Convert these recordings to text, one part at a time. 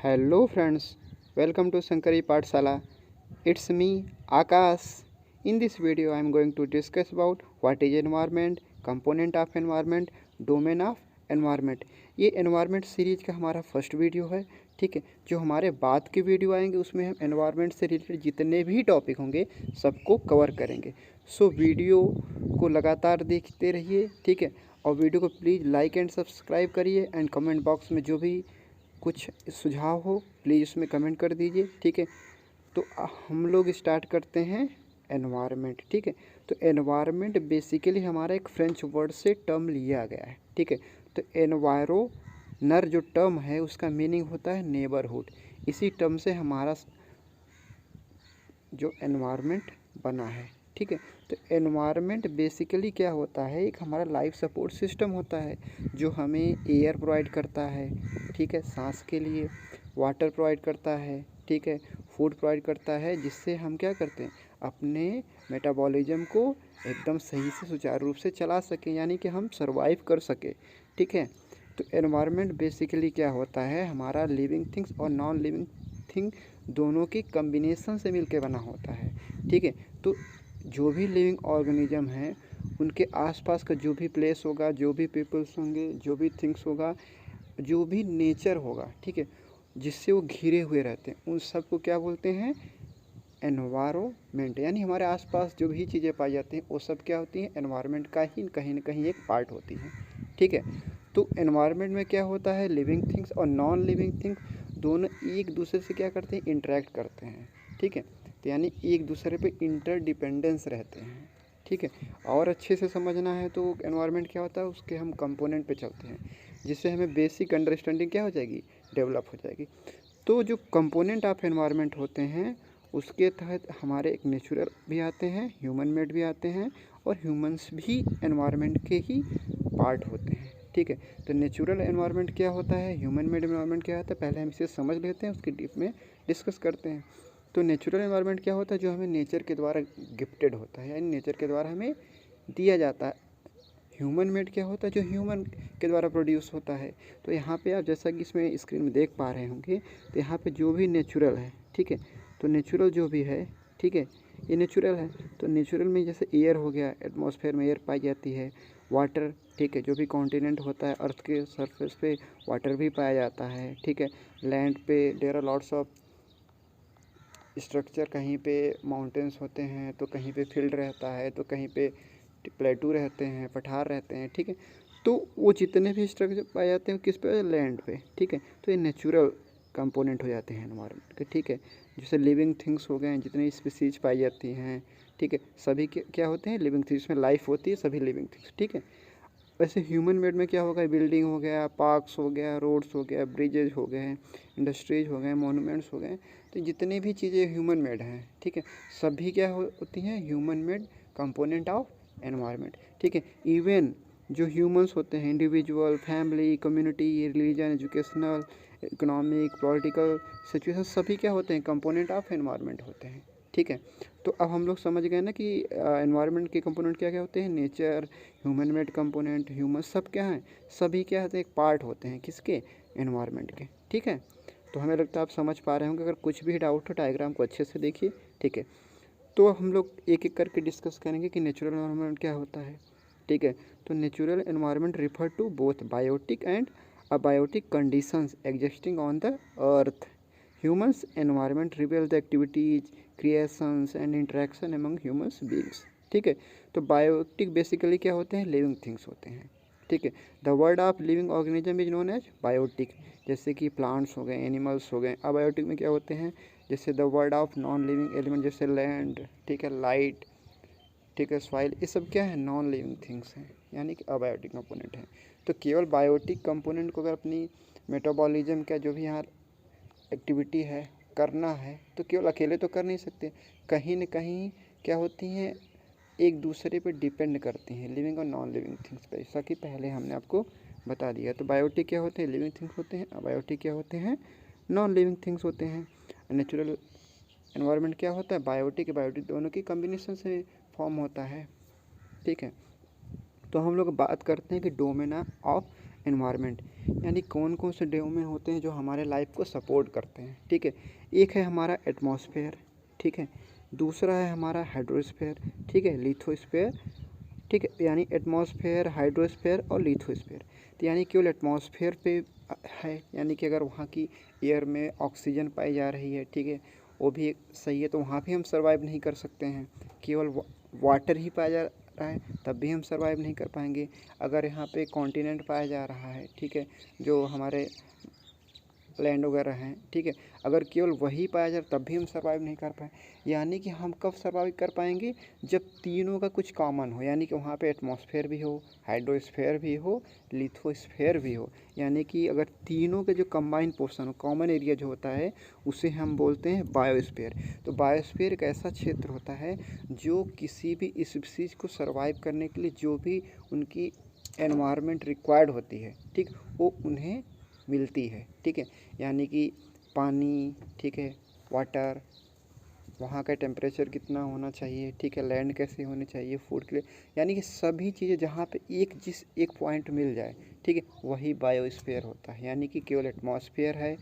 Hello friends, welcome to Sankari Pathshala. It's me Akash. In this video I am going to discuss about what is environment, component of environment, domain of environment. ये environment series का हमारा first video है। ठीक है, जो हमारे बाद के वीडियो आएंगे उसमें हम एनवायरनमेंट से रिलेटेड जितने भी टॉपिक होंगे सबको कवर करेंगे। सो वीडियो को लगातार देखते रहिए। ठीक है, और वीडियो को प्लीज़ लाइक एंड सब्सक्राइब करिए एंड कमेंट बॉक्स में जो भी कुछ सुझाव हो प्लीज़ उसमें कमेंट कर दीजिए। ठीक है, तो हम लोग स्टार्ट करते हैं एनवायरनमेंट। ठीक है, तो एनवायरनमेंट बेसिकली हमारा एक फ्रेंच वर्ड से टर्म लिया गया है। ठीक है, तो एनवायरोनर जो टर्म है उसका मीनिंग होता है नेबरहुड। इसी टर्म से हमारा जो एनवायरनमेंट बना है। ठीक है, तो एनवायरनमेंट बेसिकली क्या होता है, एक हमारा लाइफ सपोर्ट सिस्टम होता है जो हमें एयर प्रोवाइड करता है। ठीक है, सांस के लिए, वाटर प्रोवाइड करता है। ठीक है, फूड प्रोवाइड करता है, जिससे हम क्या करते हैं अपने मेटाबॉलिज्म को एकदम सही से सुचारू रूप से चला सकें, यानी कि हम सर्वाइव कर सकें। ठीक है, तो एनवायरनमेंट बेसिकली क्या होता है, हमारा लिविंग थिंग्स और नॉन लिविंग थिंग दोनों की कम्बिनेशन से मिलके बना होता है। ठीक है, तो जो भी लिविंग ऑर्गेनिज्म हैं उनके आसपास का जो भी प्लेस होगा, जो भी पीपल्स होंगे, जो भी थिंग्स होगा, जो भी नेचर होगा, ठीक है, जिससे वो घिरे हुए रहते हैं, उन सब को क्या बोलते हैं, एनवायरमेंट। यानी हमारे आसपास जो भी चीज़ें पाई जाती हैं वो सब क्या होती हैं, एनवायरनमेंट का ही कहीं ना कहीं एक पार्ट होती हैं। ठीक है, तो एनवायरनमेंट में क्या होता है, लिविंग थिंग्स और नॉन लिविंग थिंग्स दोनों एक दूसरे से क्या करते हैं, इंटरेक्ट करते हैं। ठीक है, तो यानी एक दूसरे पे इंटरडिपेंडेंस रहते हैं। ठीक है, और अच्छे से समझना है तो एनवायरनमेंट क्या होता है, उसके हम कंपोनेंट पे चलते हैं, जिससे हमें बेसिक अंडरस्टैंडिंग क्या हो जाएगी, डेवलप हो जाएगी। तो जो कंपोनेंट ऑफ एनवायरनमेंट होते हैं उसके तहत हमारे एक नेचुरल भी आते हैं, ह्यूमन मेड भी आते हैं, और ह्यूमंस भी एनवायरनमेंट के ही पार्ट होते हैं। ठीक है, तो नेचुरल एनवायरनमेंट क्या होता है, ह्यूमन मेड एनवायरनमेंट क्या होता है, पहले हम इसे समझ लेते हैं, उसके डीप में डिस्कस करते हैं। तो नेचुरल एनवायरनमेंट क्या होता है, जो हमें नेचर के द्वारा गिफ्टेड होता है, यानी नेचर के द्वारा हमें दिया जाता है। ह्यूमन मेड क्या होता है, जो ह्यूमन के द्वारा प्रोड्यूस होता है। तो यहाँ पे आप जैसा कि इसमें स्क्रीन में देख पा रहे होंगे, तो यहाँ पे जो भी नेचुरल है, ठीक है, तो नेचुरल जो भी है, ठीक है, ये नेचुरल है। तो नेचुरल में जैसे एयर हो गया, एटमॉस्फेयर में एयर पाई जाती है, वाटर, ठीक है, जो भी कॉन्टिनेंट होता है अर्थ के सरफेस पे वाटर भी पाया जाता है। ठीक है, लैंड पे there are lots of structure, कहीं पे माउंटेन्स होते हैं, तो कहीं पे फील्ड रहता है, तो कहीं पे प्लेटू रहते हैं, पठार रहते हैं। ठीक है, तो वो जितने भी स्ट्रक्चर पाए जाते हैं किस पे, लैंड पे। ठीक है, तो ये नेचुरल कंपोनेंट हो जाते हैं एनवायरनमेंट के। ठीक है, जैसे लिविंग थिंग्स हो गए, जितनी स्पीसीज पाई जाती हैं, ठीक है, सभी के क्या होते हैं, लिविंग थिंग्स में लाइफ होती है, सभी लिविंग थिंग्स। ठीक है, वैसे ह्यूमन मेड में क्या होगा, बिल्डिंग हो गया, पार्क्स हो गया, रोड्स हो गया, ब्रिजेज हो गए, इंडस्ट्रीज हो गए, मोनूमेंट्स हो गए, तो जितनी भी चीज़ें ह्यूमन मेड हैं, ठीक है, सभी क्या होती हैं, human made component of environment. ठीक है, इवन जो ह्यूमंस होते हैं, individual, family, community, religion, educational, economic, political situation, सभी क्या होते हैं, कंपोनेंट ऑफ एनवायरनमेंट होते हैं। ठीक है, तो अब हम लोग समझ गए ना कि एनवायरनमेंट के कंपोनेंट क्या क्या होते हैं, nature, human made component, human, सब क्या हैं, सभी क्या होते हैं, एक पार्ट होते हैं किसके, एनवायरनमेंट के। ठीक है, तो हमें लगता है आप समझ पा रहे होंगे। अगर कुछ भी डाउट हो डायग्राम को अच्छे से देखिए। ठीक है, तो हम लोग एक एक करके डिस्कस करेंगे कि नेचुरल एनवायरनमेंट क्या होता है। ठीक है, तो natural environment refer to both biotic and abiotic conditions existing on the earth. Humans environment reveal the activities, creations and interaction among humans beings. ठीक है, तो बायोटिक बेसिकली क्या होते हैं, लिविंग थिंग्स होते हैं। ठीक है, the word of living organism is known as biotic, जैसे कि प्लांट्स हो गए, एनिमल्स हो गए। अबायोटिक में क्या होते हैं, जैसे the word of non living element, जैसे लैंड, ठीक है, लाइट, ठीक है, सॉइल, ये सब क्या है, नॉन लिविंग थिंग्स हैं, यानी कि अबायोटिक कंपोनेंट हैं। तो केवल बायोटिक कंपोनेंट को अगर अपनी मेटाबॉलिज्म का जो भी यहाँ एक्टिविटी है करना है तो केवल अकेले तो कर नहीं सकते, कहीं न कहीं क्या होती हैं, एक दूसरे पे डिपेंड करती हैं, लिविंग और नॉन लिविंग थिंग्स पे, जैसा कि पहले हमने आपको बता दिया। तो बायोटिक क्या होते हैं, लिविंग थिंग्स होते हैं, अबायोटिक क्या होते हैं, नॉन लिविंग थिंग्स होते हैं। नेचुरल एनवायरनमेंट क्या होता है, बायोटिक बायोटिक दोनों की कम्बिनेशन से फॉर्म होता है। ठीक है, तो हम लोग बात करते हैं कि डोमेन ऑफ एनवायरनमेंट, यानी कौन कौन से डोमेन होते हैं जो हमारे लाइफ को सपोर्ट करते हैं, ठीक है। एक है हमारा एटमॉस्फेयर, ठीक है। दूसरा है हमारा हाइड्रोस्फेयर, ठीक है, लिथोस्फेयर, ठीक है। यानी एटमॉस्फेयर, हाइड्रोस्फेयर और लिथोस्फेयर। तो यानी केवल एटमॉस्फेयर पे है, यानी कि अगर वहाँ की एयर में ऑक्सीजन पाई जा रही है, ठीक है, वो भी सही है, तो वहाँ भी हम सर्वाइव नहीं कर सकते हैं। केवल वाटर ही पाया जा रहा है तब भी हम सर्वाइव नहीं कर पाएंगे। अगर यहाँ पे कॉन्टिनेंट पाया जा रहा है, ठीक है, जो हमारे लैंड वगैरह हैं, ठीक है, अगर केवल वही पाया जाए तब भी हम सर्वाइव नहीं कर पाए। यानी कि हम कब सर्वाइव कर पाएंगे, जब तीनों का कुछ कॉमन हो, यानी कि वहाँ पे एटमॉस्फेयर भी हो, हाइड्रोस्फेयर भी हो, लिथोस्फेयर भी हो। यानी कि अगर तीनों के जो कंबाइन पोर्शन हो, कॉमन एरिया जो होता है, उसे हम बोलते हैं बायोस्फीयर। तो बायोस्फीयर एक ऐसा क्षेत्र होता है जो किसी भी स्पीशीज को सर्वाइव करने के लिए जो भी उनकी एनवायरनमेंट रिक्वायर्ड होती है, ठीक, वो उन्हें मिलती है, ठीक है। यानी कि पानी, ठीक है, वाटर, वहाँ का टेम्परेचर कितना होना चाहिए, ठीक है, लैंड कैसे होनी चाहिए फूड के लिए, यानी कि सभी चीज़ें जहाँ पे एक पॉइंट मिल जाए, ठीक है, वही बायोस्फीयर होता है। यानी कि केवल एटमॉस्फेयर है,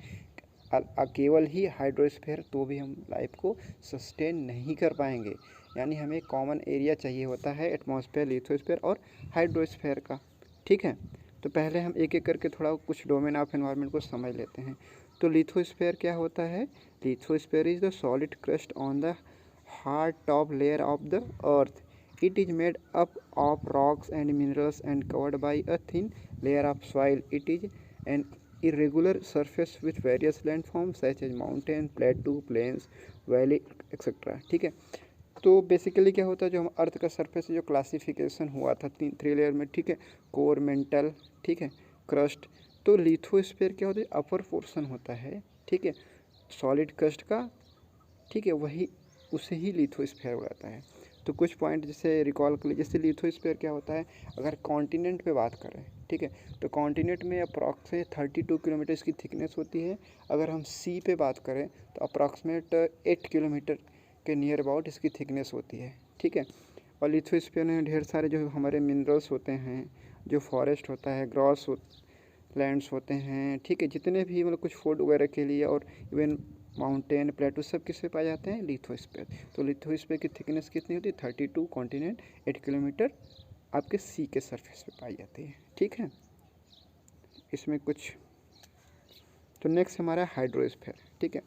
केवल ही हाइड्रोस्फीयर, तो भी हम लाइफ को सस्टेन नहीं कर पाएंगे। यानी हमें कॉमन एरिया चाहिए होता है एटमॉस्फेयर, लिथोस्फीयर और हाइड्रोस्फीयर का, ठीक है। तो पहले हम एक एक करके थोड़ा कुछ डोमेन ऑफ एनवायरनमेंट को समझ लेते हैं। तो लिथोस्फीयर क्या होता है? Lithosphere is the solid crust on the hard top layer of the earth. It is made up of rocks and minerals and covered by a thin layer of soil. It is an irregular surface with various landforms such as mountain, plateau, plains, valley, etc. ठीक है। तो basically क्या होता है, जो हम अर्थ का surface जो क्लासिफिकेशन हुआ था थ्री लेयर में, ठीक है, कोर, मेंटल, ठीक है, क्रस्ट। तो लिथोस्फीयर क्या होता है, अपर पोर्शन होता है, ठीक है, सॉलिड क्रस्ट का, ठीक है, वही उसे ही लिथोस्फीयर बताता है। तो कुछ पॉइंट जैसे रिकॉल कर लीजिए, जैसे लिथोस्फीयर क्या होता है, अगर कॉन्टिनेंट पे बात करें, ठीक है, तो कॉन्टिनेंट में अप्रॉक्सीमेट 32 किलोमीटर की थिकनेस होती है। अगर हम सी पे बात करें तो अप्रॉक्सीमेट 8 किलोमीटर के नियर अबाउट इसकी थिकनेस होती है, ठीक है। और लिथोस्फीयर में ढेर सारे जो हमारे मिनरल्स होते हैं, जो फॉरेस्ट होता है, ग्रॉस लैंड्स होते हैं, ठीक है, जितने भी मतलब कुछ फूड वगैरह के लिए, और इवन माउंटेन, प्लेटू, सब किस पे पाए जाते हैं, लिथोस्फीयर। तो लिथोस्फीयर की थिकनेस कितनी होती है, 32 कॉन्टिनेंट 8 किलोमीटर आपके सी के सरफेस पे पाई जाती है, ठीक है। इसमें कुछ, तो नेक्स्ट हमारा हाइड्रोस्फीयर, ठीक है।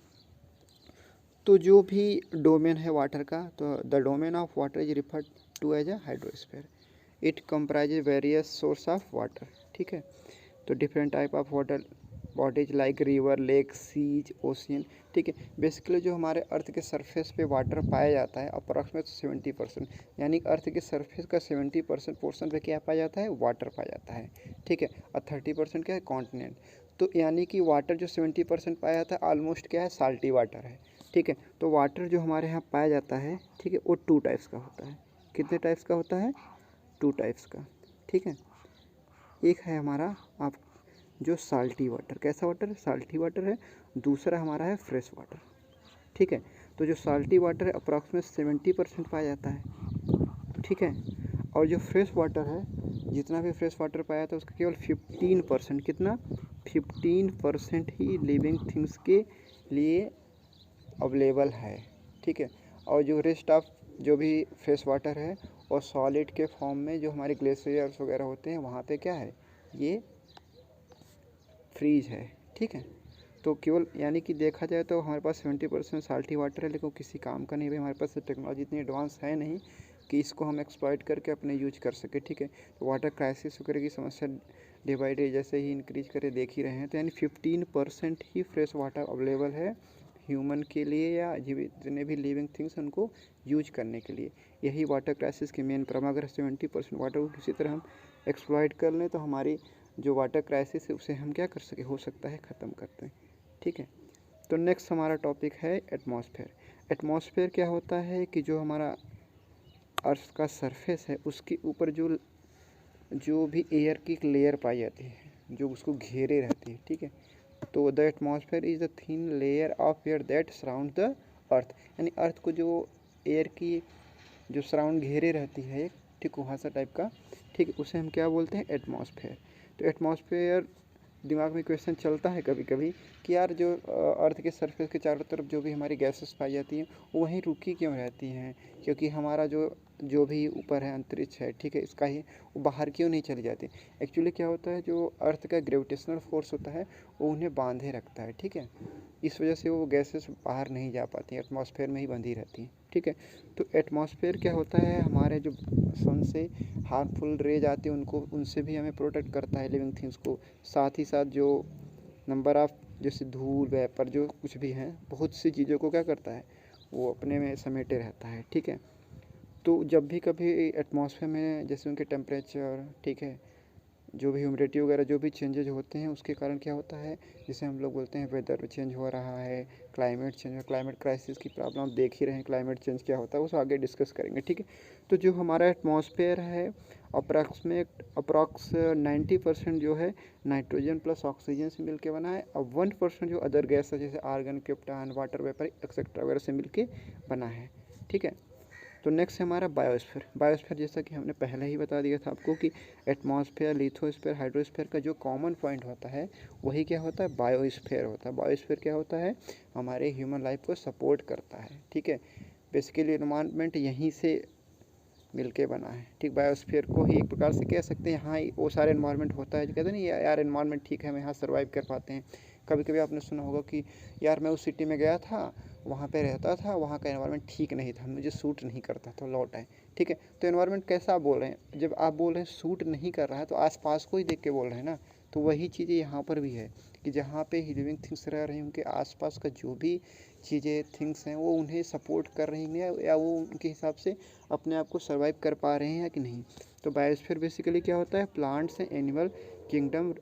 तो जो भी डोमेन है वाटर का, तो the domain of water is referred to as a hydrosphere. It comprises various source of water, ठीक है। तो different type of water bodies like river, lake, seas, ocean, ठीक है। बेसिकली जो हमारे अर्थ के सरफेस पे वाटर पाया जाता है अप्रॉक्सीमेट 70%, यानी अर्थ के सरफेस का 70% पोर्शन पे क्या पाया जाता है, वाटर पाया जाता है, ठीक है। और 30% क्या है, कॉन्टिनेंट। तो यानी कि वाटर जो 70% पाया जाता है ऑलमोस्ट क्या है, साल्टी वाटर है, ठीक है। तो वाटर जो हमारे यहाँ पाया जाता है, ठीक है, वो 2 टाइप्स का होता है। कितने टाइप्स का होता है, 2 टाइप्स का, ठीक है। एक है हमारा आप जो साल्टी वाटर, कैसा वाटर है, साल्टी वाटर है। दूसरा हमारा है फ्रेश वाटर, ठीक है। तो जो साल्टी वाटर है अप्रॉक्सीमेट 70% पाया जाता है, ठीक है। और जो फ्रेश वाटर है, जितना भी फ्रेश वाटर पाया जाता है उसका केवल 15%, कितना, 15% ही लिविंग थिंग्स के लिए अवेलेबल है, ठीक है। और जो रेस्ट ऑफ जो भी फ्रेश वाटर है और सॉलिड के फॉर्म में जो हमारे ग्लेशियर्स वगैरह होते हैं, वहाँ पे क्या है, ये फ्रीज है, ठीक है। तो केवल यानी कि देखा जाए तो हमारे पास 70% साल्टी वाटर है, लेकिन किसी काम का नहीं है, हमारे पास टेक्नोलॉजी इतनी एडवांस है नहीं कि इसको हम एक्सप्लॉइट करके अपने यूज कर सके, ठीक है। तो वाटर क्राइसिस वगैरह की समस्या डे बाई डे जैसे ही इंक्रीज करे देख ही रहे हैं। तो यानी 15% ही फ्रेश वाटर अवेलेबल है ह्यूमन के लिए या जितने भी लिविंग थिंग्स उनको यूज करने के लिए। यही वाटर क्राइसिस की मेन प्रॉब्लम। अगर 70% वाटर को किसी तरह हम एक्सप्लॉइट कर लें तो हमारी जो वाटर क्राइसिस है उसे हम क्या कर सके, हो सकता है ख़त्म करते हैं, ठीक है। तो नेक्स्ट हमारा टॉपिक है एटमॉस्फेयर। एटमॉस्फेयर क्या होता है कि जो हमारा अर्थ का सरफेस है उसके ऊपर जो भी एयर की लेयर पाई जाती है जो उसको घेरे रहती है, ठीक है। तो the atmosphere is the thin layer of air that surround the earth, यानी अर्थ को जो एयर की जो सराउंड घेरे रहती है, ठीक, वहाँ सा टाइप का, ठीक, उसे हम क्या बोलते हैं, एटमॉस्फेयर। तो एटमॉस्फेयर दिमाग में क्वेश्चन चलता है कभी कभी कि यार जो अर्थ के सरफेस के चारों तरफ जो भी हमारी गैसेस पाई जाती हैं वो वहीं रुकी क्यों रहती हैं, क्योंकि हमारा जो जो भी ऊपर है अंतरिक्ष है, ठीक है, इसका ही वो बाहर क्यों नहीं चली जाती। एक्चुअली क्या होता है, जो अर्थ का ग्रेविटेशनल फोर्स होता है वो उन्हें बांधे रखता है, ठीक है, इस वजह से वो गैसेस बाहर नहीं जा पाती, एटमॉस्फेयर में ही बंधी रहती हैं, ठीक है। तो एटमॉस्फेयर क्या होता है, हमारे जो सन से हार्मफुल रेज आती हैं उनको, उनसे भी हमें प्रोटेक्ट करता है लिविंग थिंग्स को। साथ ही साथ जो नंबर ऑफ जैसे धूल वेपर जो कुछ भी हैं, बहुत सी चीज़ों को क्या करता है, वो अपने में समेटे रहता है, ठीक है। तो जब भी कभी एटमॉस्फेयर में जैसे उनके टेम्परेचर, ठीक है, जो भी ह्यूमिडिटी वगैरह जो भी चेंजेज होते हैं उसके कारण क्या होता है, जैसे हम लोग बोलते हैं वेदर चेंज हो रहा है, क्लाइमेट चेंज, क्लाइमेट क्राइसिस की प्रॉब्लम आप देख ही रहे हैं, क्लाइमेट चेंज क्या होता है उसे आगे डिस्कस करेंगे, ठीक है। तो जो हमारा एटमॉस्फेयर है अप्रॉक्स 90% जो है नाइट्रोजन प्लस ऑक्सीजन से मिलके बना है, और 1% जो अदर गैस है जैसे argon, krypton, water vapour etcetera वगैरह से मिलके बना है, ठीक है। तो नेक्स्ट है हमारा बायोस्फीयर। बायोस्फीयर जैसा कि हमने पहले ही बता दिया था आपको कि एटमॉस्फेयर, लिथोस्फीयर, हाइड्रोस्फीयर का जो कॉमन पॉइंट होता है वही क्या होता है, बायोस्फीयर होता है। बायोस्फीयर क्या होता है, हमारे ह्यूमन लाइफ को सपोर्ट करता है, ठीक है। बेसिकली एनवायरनमेंट यहीं से मिलके बना है, ठीक। बायोस्फीयर को ही एक प्रकार से कह सकते हैं, यहाँ वो सारे एनवायरनमेंट होता है जो कहते हैं नहीं यार एनवायरनमेंट ठीक है, हम यहाँ सर्वाइव कर पाते हैं। कभी कभी आपने सुना होगा कि यार मैं उस सिटी में गया था, वहाँ पे रहता था, वहाँ का एनवायरनमेंट ठीक नहीं था, मुझे सूट नहीं करता था, लौट आए, ठीक है। तो एनवायरनमेंट कैसा आप बोल रहे हैं, जब आप बोल रहे हैं सूट नहीं कर रहा है तो आसपास को ही देख के बोल रहे हैं ना। तो वही चीज़ें यहाँ पर भी है कि जहाँ पे लिविंग थिंग्स रह रहे हैं उनके आसपास का जो भी चीज़ें थिंग्स हैं वो उन्हें सपोर्ट कर रही हैं या वो उनके हिसाब से अपने आप को सर्वाइव कर पा रहे हैं या कि नहीं। तो बायोस्फीयर बेसिकली क्या होता है, plants and animal kingdom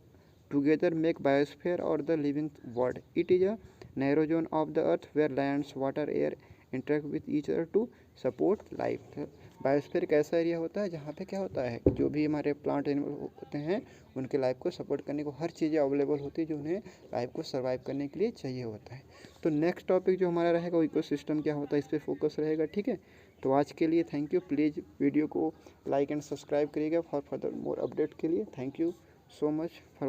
together make biosphere और the living world. It is a narrow zone of the earth where lands water air interact with each other to support life. Biosphere एक ऐसा area होता है जहाँ पे क्या होता है, जो भी हमारे प्लांट एनिमल होते हैं उनके लाइफ को सपोर्ट करने को हर चीज़ें अवेलेबल होती है जो उन्हें लाइफ को सर्वाइव करने के लिए चाहिए होता है। तो नेक्स्ट टॉपिक जो हमारा रहेगा वो इकोसिस्टम क्या होता है, इस पर फोकस रहेगा, ठीक है। तो आज के लिए थैंक यू। प्लीज़ वीडियो को लाइक एंड सब्सक्राइब करिएगा फॉर फर्दर मोर अपडेट के लिए। Thank you so much for